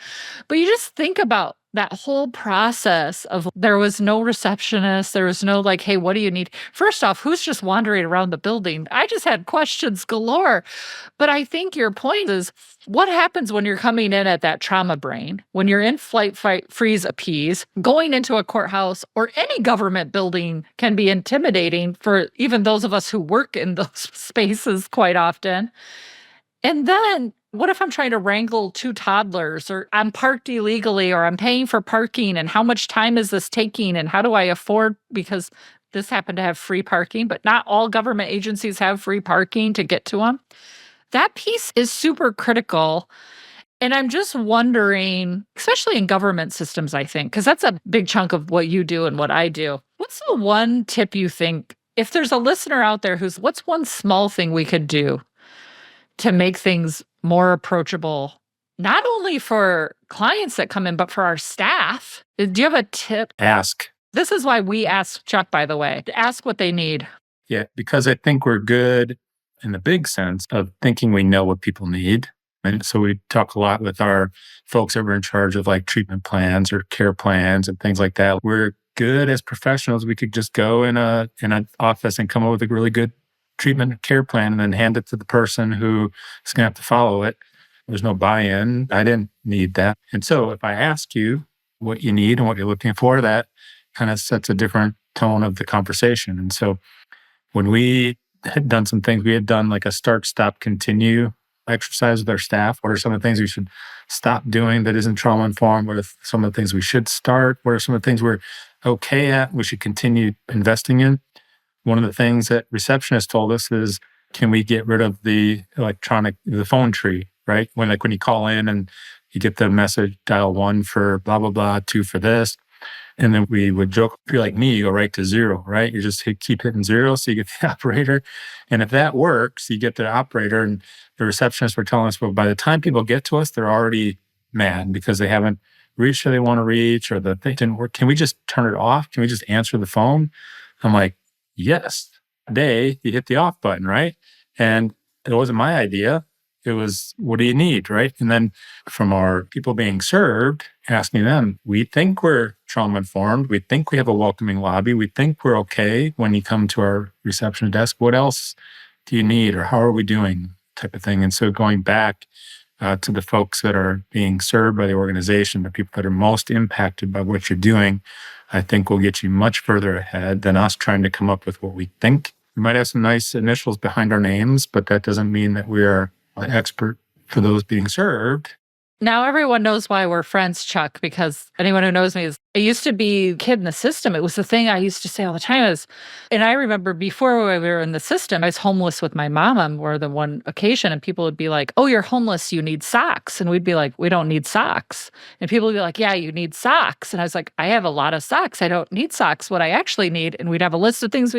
But you just think about that whole process of there was no receptionist. There was no like, hey, what do you need? First off, who's just wandering around the building? I just had questions galore. But I think your point is what happens when you're coming in at that trauma brain, when you're in flight, fight, freeze, appease, going into a courthouse or any government building can be intimidating for even those of us who work in those spaces quite often. And then what if I'm trying to wrangle two toddlers or I'm parked illegally or I'm paying for parking and how much time is this taking and how do I afford, because this happened to have free parking, but not all government agencies have free parking to get to them. That piece is super critical. And I'm just wondering, especially in government systems, I think, because that's a big chunk of what you do and what I do. What's the one tip you think, if there's a listener out there what's one small thing we could do to make things more approachable, not only for clients that come in, but for our staff? Do you have a tip? Ask. This is why we ask Chuck, by the way, to ask what they need. Yeah, because I think we're good in the big sense of thinking we know what people need. And so we talk a lot with our folks that were in charge of like treatment plans or care plans and things like that. We're good as professionals. We could just go in an office and come up with a really good treatment care plan and then hand it to the person who is going to have to follow it. There's no buy-in. I didn't need that. And so if I ask you what you need and what you're looking for, that kind of sets a different tone of the conversation. And so when we had done some things, we had done like a start, stop, continue exercise with our staff. What are some of the things we should stop doing that isn't trauma-informed? What are some of the things we should start? What are some of the things we're okay at, we should continue investing in? One of the things that receptionists told us is, can we get rid of the phone tree, right? When you call in and you get the message, dial 1 for blah, blah, blah, 2 for this. And then we would joke, if you're like me, you go right to 0, right? You just keep hitting 0 so you get the operator. And if that works, you get the operator, and the receptionists were telling us, well, by the time people get to us, they're already mad because they haven't reach who they want to reach, or the thing didn't work. Can we just turn it off? Can we just answer the phone? I'm like, yes. Today, you hit the off button, right? And it wasn't my idea. It was, what do you need, right? And then from our people being served, asking them, we think we're trauma informed. We think we have a welcoming lobby. We think we're okay when you come to our reception desk. What else do you need, or how are we doing, type of thing? And so going back to the folks that are being served by the organization, the people that are most impacted by what you're doing, I think will get you much further ahead than us trying to come up with what we think. We might have some nice initials behind our names, but that doesn't mean that we are an expert for those being served. Now everyone knows why we're friends, Chuck, because anyone who knows me is I used to be a kid in the system. It was the thing I used to say all the time is, and I remember before we were in the system, I was homeless with my mom on more than one occasion. And people would be like, oh, you're homeless, you need socks. And we'd be like, we don't need socks. And people would be like, yeah, you need socks. And I was like, I have a lot of socks. I don't need socks. What I actually need, and we'd have a list of things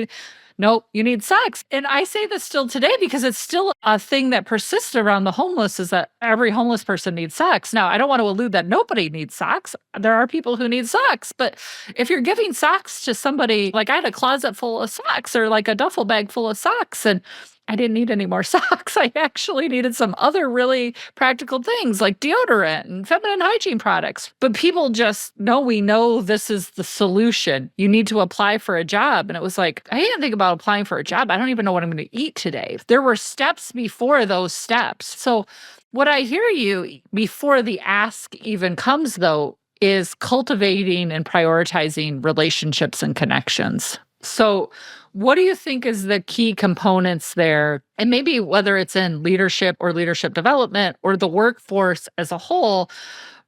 nope, you need socks. And I say this still today because it's still a thing that persists around the homeless is that every homeless person needs socks. Now, I don't want to allude that nobody needs socks. There are people who need socks. But if you're giving socks to somebody, like I had a closet full of socks or like a duffel bag full of socks, and I didn't need any more socks. I actually needed some other really practical things like deodorant and feminine hygiene products. But people just know we know this is the solution. You need to apply for a job. And it was like, I didn't think about applying for a job. I don't even know what I'm going to eat today. There were steps before those steps. So what I hear you before the ask even comes, though, is cultivating and prioritizing relationships and connections. So what do you think is the key components there? And maybe whether it's in leadership or leadership development or the workforce as a whole,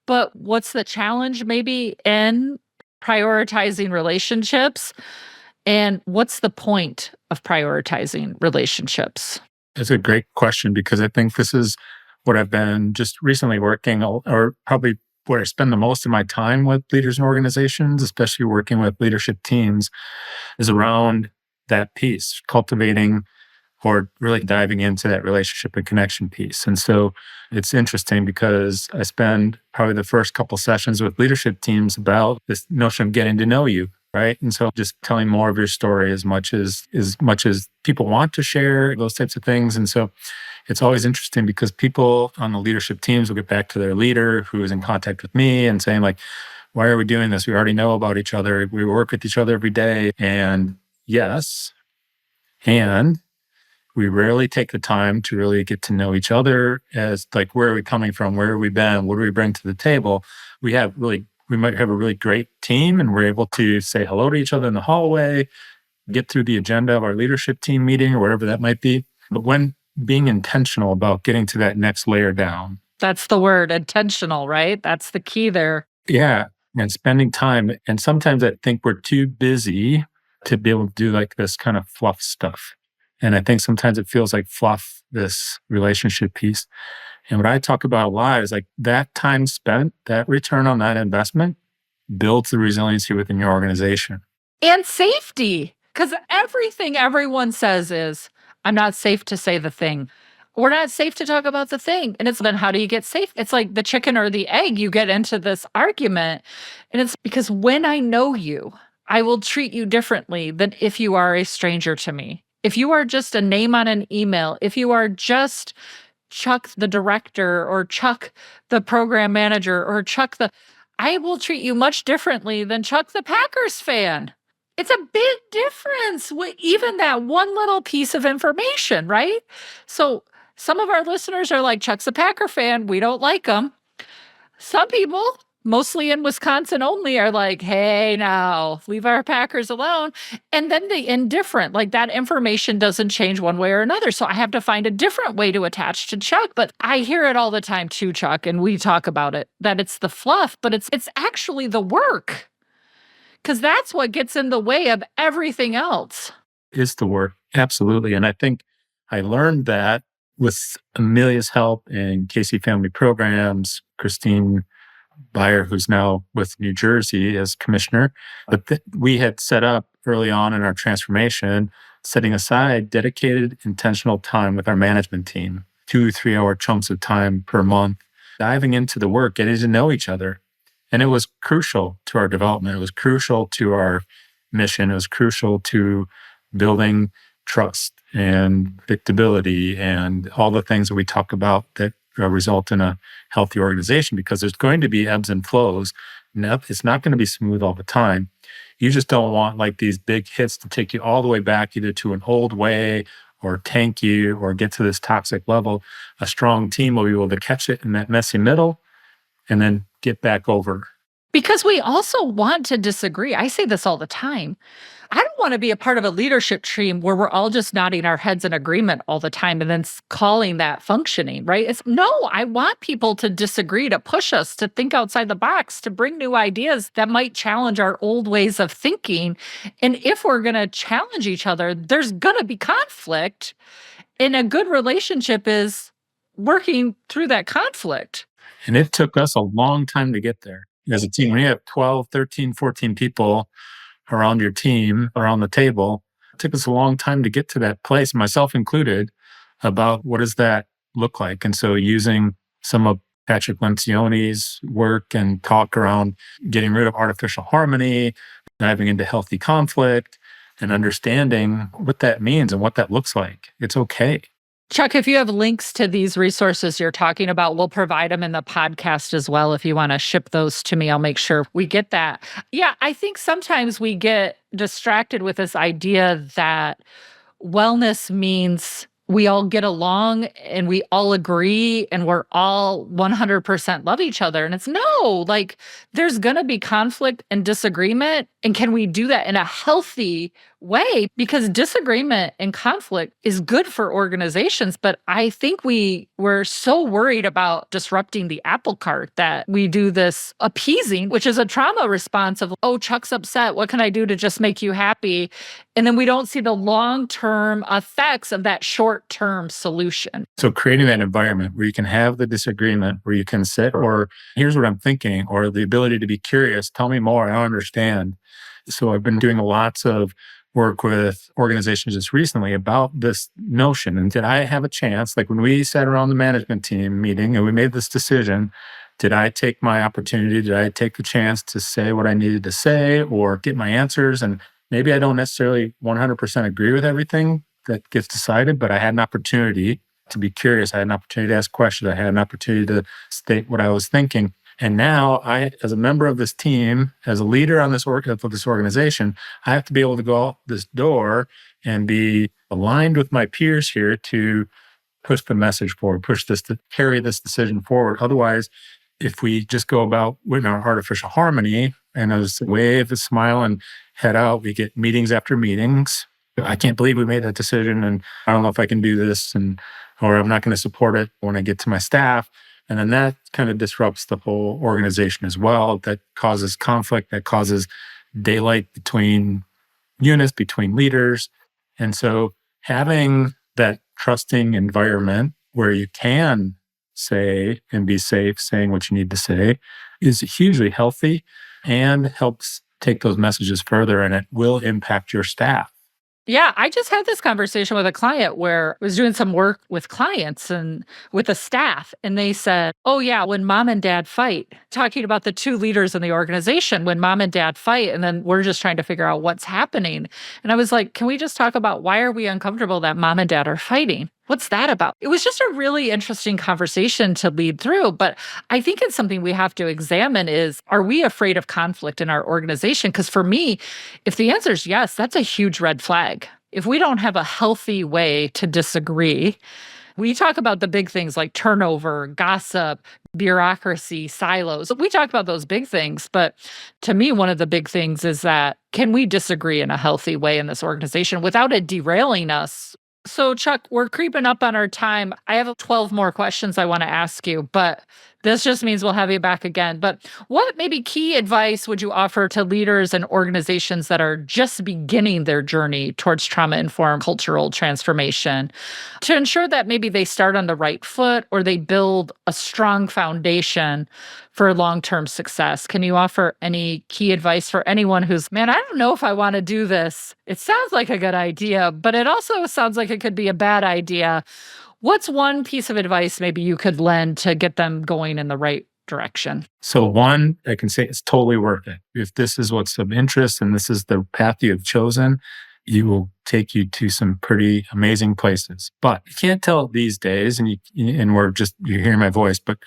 but what's the challenge maybe in prioritizing relationships? And what's the point of prioritizing relationships? It's a great question because I think this is what I've been just recently working, or probably where I spend the most of my time with leaders and organizations, especially working with leadership teams, is around that piece, cultivating or really diving into that relationship and connection piece. And so it's interesting because I spend probably the first couple sessions with leadership teams about this notion of getting to know you, right? And so just telling more of your story as much as people want to share, those types of things. And so it's always interesting because people on the leadership teams will get back to their leader who is in contact with me and saying like, why are we doing this? We already know about each other. We work with each other every day. And yes, and we rarely take the time to really get to know each other as like, where are we coming from? Where have we been? What do we bring to the table? We might have a really great team and we're able to say hello to each other in the hallway, get through the agenda of our leadership team meeting or whatever that might be. But when being intentional about getting to that next layer down. That's the word, intentional, right? That's the key there. Yeah. And spending time. And sometimes I think we're too busy to be able to do like this kind of fluff stuff. And I think sometimes it feels like fluff, this relationship piece. And what I talk about a lot is like that time spent, that return on that investment builds the resiliency within your organization. And safety. Because everything everyone says is, I'm not safe to say the thing. We're not safe to talk about the thing. And it's then how do you get safe? It's like the chicken or the egg. You get into this argument. And it's because when I know you, I will treat you differently than if you are a stranger to me. If you are just a name on an email, if you are just Chuck the director or Chuck the program manager or I will treat you much differently than Chuck the Packers fan. It's a big difference with even that one little piece of information, right? So some of our listeners are like, Chuck's a Packer fan. We don't like him. Some people, mostly in Wisconsin only, are like, hey, now leave our Packers alone. And then the indifferent, like that information doesn't change one way or another. So I have to find a different way to attach to Chuck. But I hear it all the time too, Chuck, and we talk about it, that it's the fluff, but it's actually the work. Because that's what gets in the way of everything else. Is the work. Absolutely. And I think I learned that with Amelia's help in Casey Family Programs, Christine Beyer, who's now with New Jersey as commissioner. But we had set up early on in our transformation, setting aside dedicated intentional time with our management team, 2-3 hour chunks of time per month, diving into the work, getting to know each other. And it was crucial to our development. It was crucial to our mission. It was crucial to building trust and predictability and all the things that we talk about that result in a healthy organization, because there's going to be ebbs and flows. It's not going to be smooth all the time. You just don't want like these big hits to take you all the way back either to an old way or tank you or get to this toxic level. A strong team will be able to catch it in that messy middle and then get back over. Because we also want to disagree. I say this all the time. I don't want to be a part of a leadership team where we're all just nodding our heads in agreement all the time and then calling that functioning, right? It's no, I want people to disagree, to push us, to think outside the box, to bring new ideas that might challenge our old ways of thinking. And if we're going to challenge each other, there's going to be conflict. And a good relationship is working through that conflict. And it took us a long time to get there. As a team, when you have 12, 13, 14 people around your team, around the table, it took us a long time to get to that place, myself included, about what does that look like. And so using some of Patrick Lencioni's work and talk around getting rid of artificial harmony, diving into healthy conflict, and understanding what that means and what that looks like. It's okay. Chuck, if you have links to these resources you're talking about, we'll provide them in the podcast as well. If you want to ship those to me, I'll make sure we get that. Yeah, I think sometimes we get distracted with this idea that wellness means we all get along and we all agree and we're all 100% love each other. And it's no, like there's going to be conflict and disagreement. And can we do that in a healthy way? Because disagreement and conflict is good for organizations. But I think we're so worried about disrupting the apple cart that we do this appeasing, which is a trauma response of, oh, Chuck's upset. What can I do to just make you happy? And then we don't see the long-term effects of that short-term solution. So creating that environment where you can have the disagreement, where you can sit, or here's what I'm thinking, or the ability to be curious, tell me more, I don't understand. So I've been doing lots of work with organizations just recently about this notion. And did I have a chance, like when we sat around the management team meeting and we made this decision, did I take my opportunity? Did I take the chance to say what I needed to say or get my answers? And maybe I don't necessarily 100% agree with everything that gets decided, but I had an opportunity to be curious. I had an opportunity to ask questions. I had an opportunity to state what I was thinking. And now I, as a member of this team, as a leader on this of this organization, I have to be able to go out this door and be aligned with my peers here to push the message forward, to carry this decision forward. Otherwise, if we just go about with our artificial harmony and just wave a smile and head out, we get meetings after meetings. I can't believe we made that decision, and I don't know if I can do this, or I'm not going to support it when I get to my staff. And then that kind of disrupts the whole organization as well. That causes conflict, that causes daylight between units, between leaders. And so having that trusting environment where you can say and be safe saying what you need to say is hugely healthy and helps take those messages further, and it will impact your staff. Yeah, I just had this conversation with a client where I was doing some work with clients and with the staff, and they said, oh, yeah, when mom and dad fight, talking about the two leaders in the organization, when mom and dad fight, and then we're just trying to figure out what's happening. And I was like, can we just talk about why are we uncomfortable that mom and dad are fighting? What's that about? It was just a really interesting conversation to lead through. But I think it's something we have to examine is, are we afraid of conflict in our organization? Because for me, if the answer is yes, that's a huge red flag. If we don't have a healthy way to disagree, we talk about the big things like turnover, gossip, bureaucracy, silos. We talk about those big things. But to me, one of the big things is that can we disagree in a healthy way in this organization without it derailing us? So, Chuck, we're creeping up on our time. I have 12 more questions I want to ask you, but this just means we'll have you back again. But what maybe key advice would you offer to leaders and organizations that are just beginning their journey towards trauma-informed cultural transformation to ensure that maybe they start on the right foot or they build a strong foundation for long-term success? Can you offer any key advice for anyone who's, man, I don't know if I want to do this. It sounds like a good idea, but it also sounds like it could be a bad idea. What's one piece of advice maybe you could lend to get them going in the right direction? So one, I can say it's totally worth it. If this is what's of interest and this is the path you have chosen, you will take you to some pretty amazing places. But you can't tell these days, and you're hearing my voice, but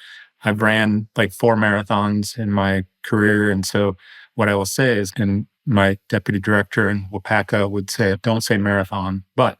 I've ran like 4 marathons in my career. And so what I will say is, and my deputy director in Wapaka would say, don't say marathon, but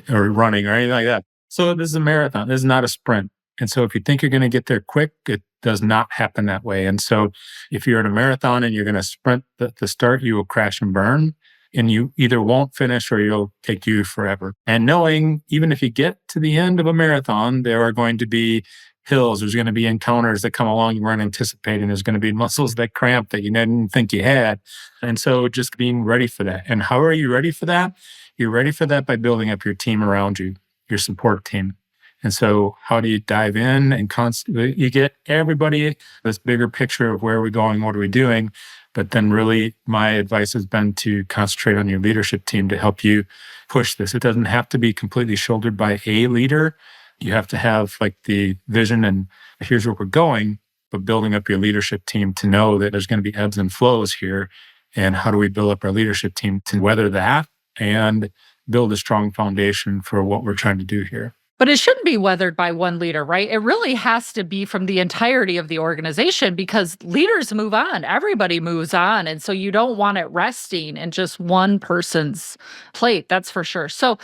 or running or anything like that. So this is a marathon. This is not a sprint. And so if you think you're going to get there quick, it does not happen that way. And so if you're in a marathon and you're going to sprint the start, you will crash and burn. And you either won't finish or you'll take you forever. And knowing even if you get to the end of a marathon, there are going to be hills, there's going to be encounters that come along you weren't anticipating. There's going to be muscles that cramp that you didn't think you had. And so just being ready for that. And how are you ready for that? You're ready for that by building up your team around you, your support team. And so how do you dive in and constantly you get everybody this bigger picture of where are we going, what are we doing? But then really my advice has been to concentrate on your leadership team to help you push this. It doesn't have to be completely shouldered by a leader. You have to have like the vision and here's where we're going, but building up your leadership team to know that there's going to be ebbs and flows here. And how do we build up our leadership team to weather that and build a strong foundation for what we're trying to do here? But it shouldn't be weathered by one leader, right? It really has to be from the entirety of the organization because leaders move on. Everybody moves on. And so you don't want it resting in just one person's plate. That's for sure. So,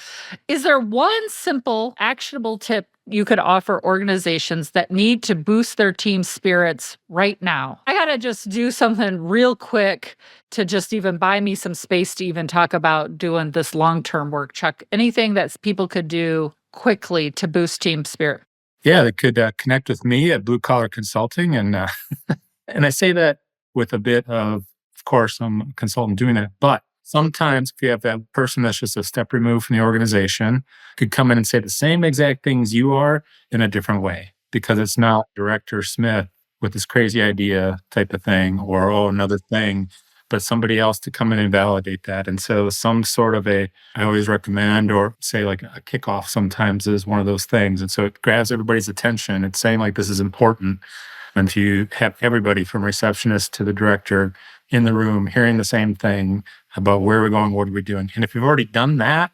is there one simple, actionable tip you could offer organizations that need to boost their team spirits right now? I got to just do something real quick to just even buy me some space to even talk about doing this long term work, Chuck. Anything that people could do quickly to boost team spirit? Yeah, they could connect with me at Blue Collar Consulting. And I say that with a bit of course, I'm a consultant doing it, but sometimes if you have that person that's just a step removed from the organization, could come in and say the same exact things you are in a different way because it's not Director Smith with this crazy idea type of thing or, oh, another thing, but somebody else to come in and validate that. And so some sort of I always recommend or say like a kickoff sometimes is one of those things. And so it grabs everybody's attention. It's saying like, this is important. And if you have everybody from receptionist to the director in the room hearing the same thing about where we're going, what are we doing? And if you've already done that,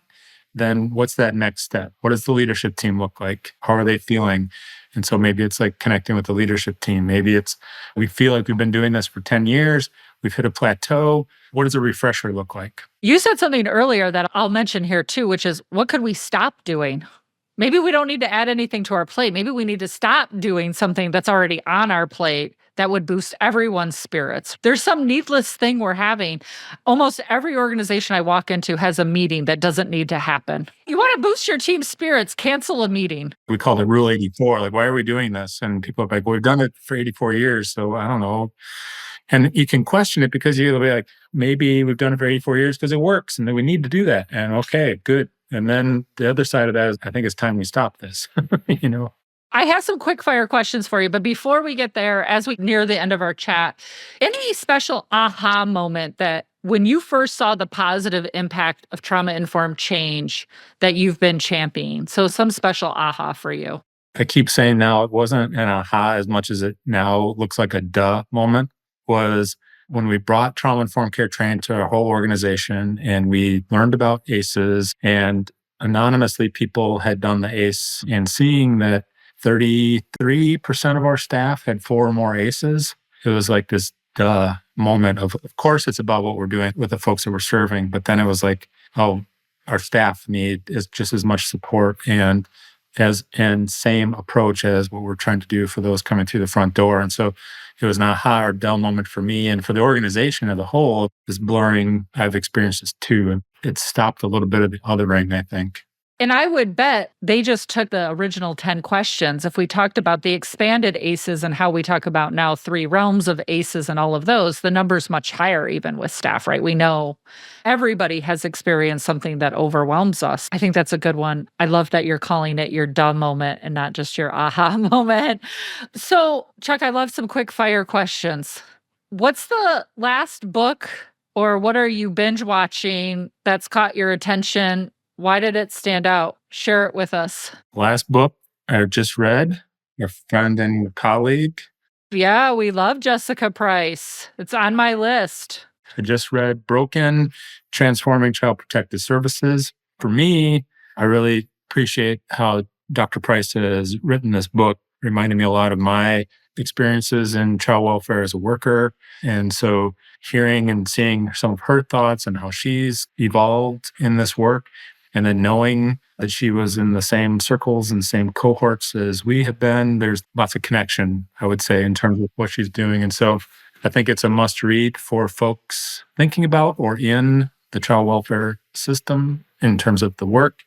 then what's that next step? What does the leadership team look like? How are they feeling? And so maybe it's like connecting with the leadership team. Maybe it's, we feel like we've been doing this for 10 years. We've hit a plateau. What does a refresher look like? You said something earlier that I'll mention here too, which is what could we stop doing? Maybe we don't need to add anything to our plate. Maybe we need to stop doing something that's already on our plate that would boost everyone's spirits. There's some needless thing we're having. Almost every organization I walk into has a meeting that doesn't need to happen. You want to boost your team's spirits, cancel a meeting. We call it Rule 84. Like, why are we doing this? And people are like, well, we've done it for 84 years. So I don't know. And you can question it because you'll be like, maybe we've done it for 84 years because it works and then we need to do that. And okay, good. And then the other side of that is, I think it's time we stop this, you know? I have some quick fire questions for you, but before we get there, as we near the end of our chat, any special aha moment that when you first saw the positive impact of trauma informed change that you've been championing? So some special aha for you. I keep saying now it wasn't an aha as much as it now looks like a duh moment was when we brought trauma informed care training to our whole organization and we learned about ACEs and anonymously people had done the ACE and seeing that 33% of our staff had 4 or more ACEs. It was like this duh moment of course, it's about what we're doing with the folks that we're serving. But then it was like, oh, our staff need is just as much support and same approach as what we're trying to do for those coming through the front door. And so it was an aha or dull moment for me and for the organization as a whole. This blurring, I've experienced this too. And it stopped a little bit of the othering, I think. And I would bet they just took the original 10 questions. If we talked about the expanded ACEs and how we talk about now 3 realms of ACEs and all of those, the number's much higher even with staff, right? We know everybody has experienced something that overwhelms us. I think that's a good one. I love that you're calling it your dumb moment and not just your aha moment. So, Chuck, I love some quick fire questions. What's the last book or what are you binge watching that's caught your attention? Why did it stand out? Share it with us. Last book I just read, a friend and colleague, Yeah, we love Jessica Price. It's on my list. I just read Broken, Transforming Child Protective Services. For me, I really appreciate how Dr. Price has written this book, reminding me a lot of my experiences in child welfare as a worker. And so hearing and seeing some of her thoughts and how she's evolved in this work, and then knowing that she was in the same circles and same cohorts as we have been, there's lots of connection, I would say, in terms of what she's doing. And so I think it's a must read for folks thinking about or in the child welfare system in terms of the work.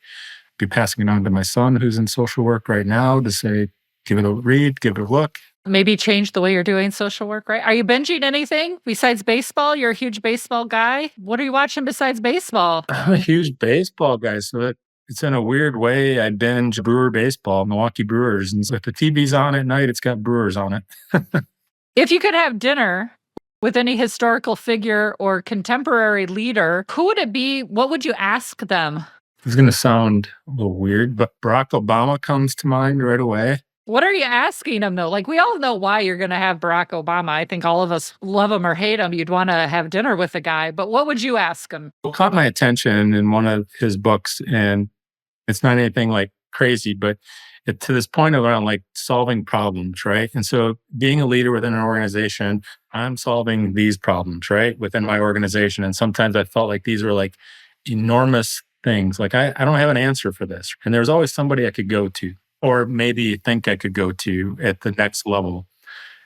Be passing it on to my son who's in social work right now to say, give it a read, give it a look. Maybe change the way you're doing social work, right? Are you binging anything besides baseball? You're a huge baseball guy. What are you watching besides baseball? I'm a huge baseball guy, so it's in a weird way. I binge Brewer baseball, Milwaukee Brewers. And so if the TV's on at night, it's got Brewers on it. If you could have dinner with any historical figure or contemporary leader, who would it be? What would you ask them? It's going to sound a little weird, but Barack Obama comes to mind right away. What are you asking him, though? Like, we all know why you're going to have Barack Obama. I think all of us love him or hate him. You'd want to have dinner with the guy. But what would you ask him? What caught my attention in one of his books, and it's not anything like crazy, but to this point around like solving problems, right? And so being a leader within an organization, I'm solving these problems, right? Within my organization. And sometimes I felt like these were like enormous things. Like, I don't have an answer for this. And there's always somebody I could go to, or maybe think I could go to at the next level.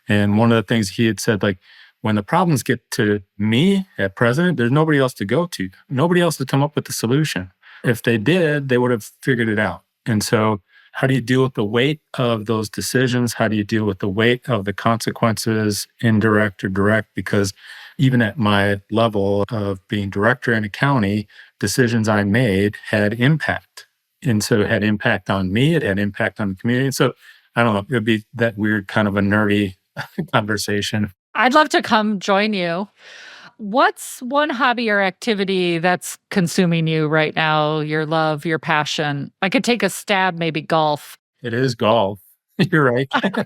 And one of the things he had said, like, when the problems get to me at president, there's nobody else to go to, nobody else to come up with the solution. If they did, they would have figured it out. And so how do you deal with the weight of those decisions? How do you deal with the weight of the consequences, indirect or direct? Because even at my level of being director in a county, decisions I made had impact. And so it had impact on me, it had impact on the community. And so I don't know, it would be that weird kind of a nerdy conversation. I'd love to come join you. What's one hobby or activity that's consuming you right now? Your love, your passion? I could take a stab, maybe golf. It is golf. You're right. I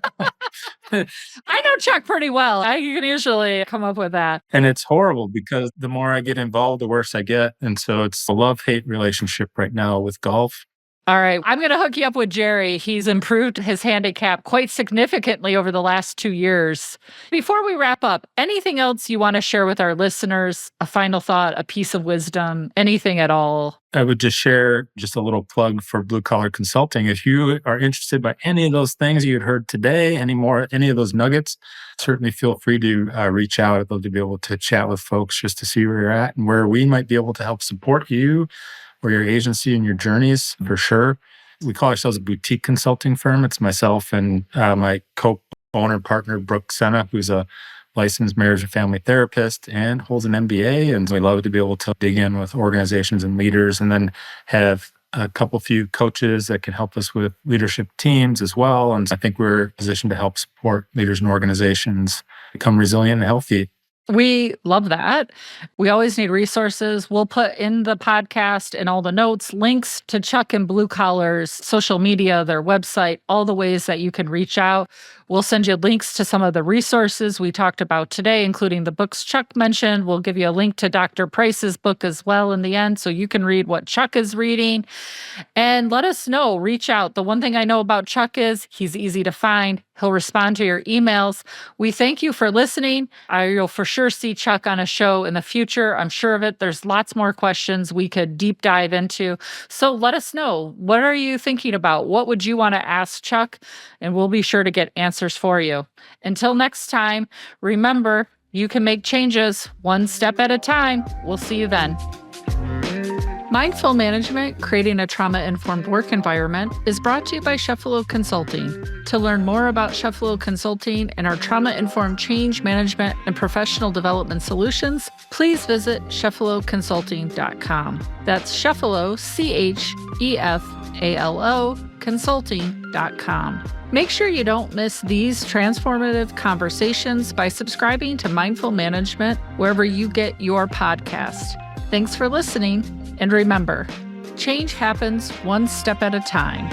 know Chuck pretty well. I can usually come up with that. And it's horrible because the more I get involved, the worse I get. And so it's a love-hate relationship right now with golf. All right. I'm going to hook you up with Jerry. He's improved his handicap quite significantly over the last 2 years. Before we wrap up, anything else you want to share with our listeners? A final thought, a piece of wisdom, anything at all? I would just share just a little plug for Blue Collar Consulting. If you are interested by any of those things you had heard today, any of those nuggets, certainly feel free to reach out. I'd love to be able to chat with folks just to see where you're at and where we might be able to help support you or your agency and your journeys, for sure. We call ourselves a boutique consulting firm. It's myself and my co-owner partner, Brooke Senna, who's a licensed marriage and family therapist and holds an MBA. And we love to be able to dig in with organizations and leaders, and then have a few coaches that can help us with leadership teams as well. And I think we're positioned to help support leaders and organizations become resilient and healthy. We love that. We always need resources. We'll put in the podcast and all the notes, links to Chuck and Blue Collar's social media, their website, all the ways that you can reach out. We'll send you links to some of the resources we talked about today, including the books Chuck mentioned. We'll give you a link to Dr. Price's book as well in the end, so you can read what Chuck is reading. And let us know, reach out. The one thing I know about Chuck is he's easy to find. He'll respond to your emails. We thank you for listening. You'll for sure see Chuck on a show in the future. I'm sure of it. There's lots more questions we could deep dive into. So let us know. What are you thinking about? What would you want to ask Chuck? And we'll be sure to get answers for you. Until next time, remember, you can make changes one step at a time. We'll see you then. Mindful Management, Creating a Trauma-Informed Work Environment is brought to you by Chefalo Consulting. To learn more about Chefalo Consulting and our trauma-informed change management and professional development solutions, please visit chefaloconsulting.com. That's Chefalo, Chefalo, consulting.com. Make sure you don't miss these transformative conversations by subscribing to Mindful Management wherever you get your podcast. Thanks for listening. And remember, change happens one step at a time.